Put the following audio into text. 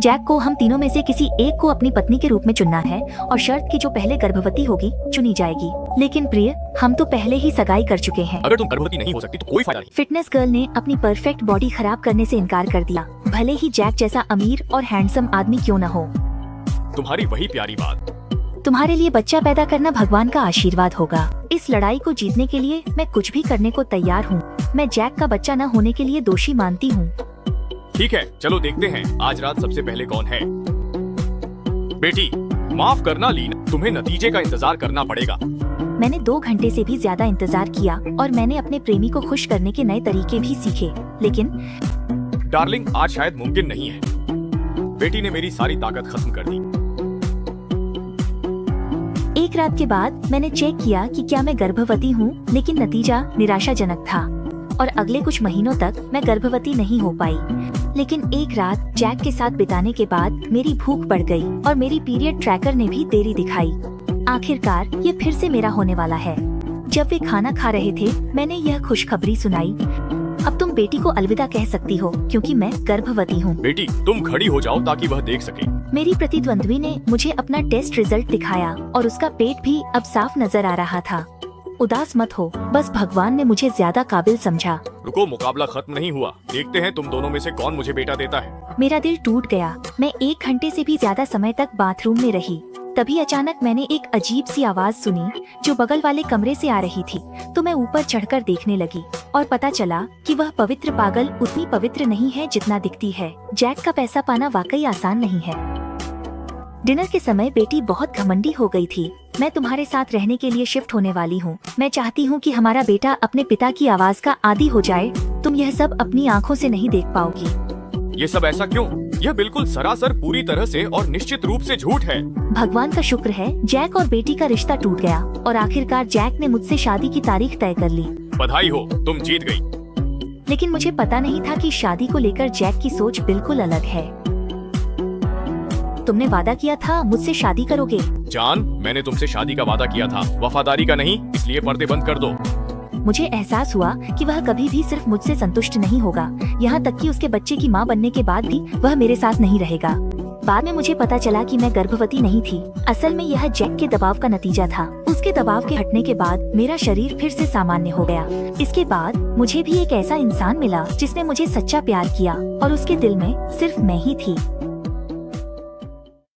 Jack को हम तीनों में से किसी एक को अपनी पत्नी के रूप में चुनना है और शर्त कि जो पहले गर्भवती होगी चुनी जाएगी। लेकिन प्रिय, हम तो पहले ही सगाई कर चुके हैं। अगर तुम गर्भवती नहीं हो सकती तो कोई फायदा नहीं। फिटनेस गर्ल ने अपनी परफेक्ट बॉडी खराब करने से इनकार कर दिया, भले ही जैक जैसा अमीर और हैंडसम आदमी क्यों न हो। तुम्हारी वही प्यारी बात। तुम्हारे लिए बच्चा पैदा करना भगवान का आशीर्वाद होगा। इस लड़ाई को जीतने के लिए मैं कुछ भी करने को तैयार हूँ। मैं जैक का बच्चा न होने के लिए दोषी मानती हूँ। ठीक है, चलो देखते हैं आज रात सबसे पहले कौन है। बेटी, माफ करना लीना, तुम्हें नतीजे का इंतजार करना पड़ेगा। मैंने 2 घंटे से भी ज्यादा इंतजार किया और मैंने अपने प्रेमी को खुश करने के नए तरीके भी सीखे, लेकिन डार्लिंग, आज शायद मुमकिन नहीं है। बेटी ने मेरी सारी ताकत खत्म कर दी। एक रात के बाद मैंने चेक किया कि क्या मैं गर्भवती हूँ, लेकिन नतीजा निराशाजनक था और अगले कुछ महीनों तक मैं गर्भवती नहीं हो पाई। लेकिन एक रात जैक के साथ बिताने के बाद मेरी भूख बढ़ गई और मेरी पीरियड ट्रैकर ने भी देरी दिखाई। आखिरकार ये फिर से मेरा होने वाला है। जब वे खाना खा रहे थे, मैंने यह खुशखबरी सुनाई। अब तुम बेटी को अलविदा कह सकती हो क्योंकि मैं गर्भवती हूँ। बेटी, तुम खड़ी हो जाओ ताकि वह देख सके। मेरी प्रतिद्वंद्वी ने मुझे अपना टेस्ट रिजल्ट दिखाया और उसका पेट भी अब साफ नजर आ रहा था। उदास मत हो, बस भगवान ने मुझे ज्यादा काबिल समझा। रुको, मुकाबला खत्म नहीं हुआ। देखते हैं तुम दोनों में से कौन मुझे बेटा देता है। मेरा दिल टूट गया। मैं 1 घंटे से भी ज्यादा समय तक बाथरूम में रही। तभी अचानक मैंने एक अजीब सी आवाज सुनी जो बगल वाले कमरे से आ रही थी। तो मैं ऊपर चढ़कर देखने लगी और पता चला कि वह पवित्र पागल उतनी पवित्र नहीं है जितना दिखती है। जैक का पैसा पाना वाकई आसान नहीं है। डिनर के समय बेटी बहुत घमंडी हो गई थी। मैं तुम्हारे साथ रहने के लिए शिफ्ट होने वाली हूँ। मैं चाहती हूँ कि हमारा बेटा अपने पिता की आवाज का आदी हो जाए। तुम यह सब अपनी आँखों से नहीं देख पाओगी। ये सब ऐसा क्यों? यह बिल्कुल सरासर पूरी तरह से और निश्चित रूप से झूठ है। भगवान का शुक्र है, जैक और बेटी का रिश्ता टूट गया और आखिरकार जैक ने मुझसे शादी की तारीख तय कर ली। बधाई हो, तुम जीत गई। लेकिन मुझे पता नहीं था कि शादी को लेकर जैक की सोच बिल्कुल अलग है। तुमने वादा किया था मुझसे शादी करोगे। जान, मैंने तुमसे शादी का वादा किया था, वफादारी का नहीं, इसलिए पर्दे बंद कर दो। मुझे एहसास हुआ कि वह कभी भी सिर्फ मुझसे संतुष्ट नहीं होगा, यहाँ तक कि उसके बच्चे की माँ बनने के बाद भी वह मेरे साथ नहीं रहेगा। बाद में मुझे पता चला कि मैं गर्भवती नहीं थी। असल में यह जैक के दबाव का नतीजा था। उसके दबाव के हटने के बाद मेरा शरीर फिर से सामान्य हो गया। इसके बाद मुझे भी एक ऐसा इंसान मिला जिसने मुझे सच्चा प्यार किया और उसके दिल में सिर्फ मैं ही थी।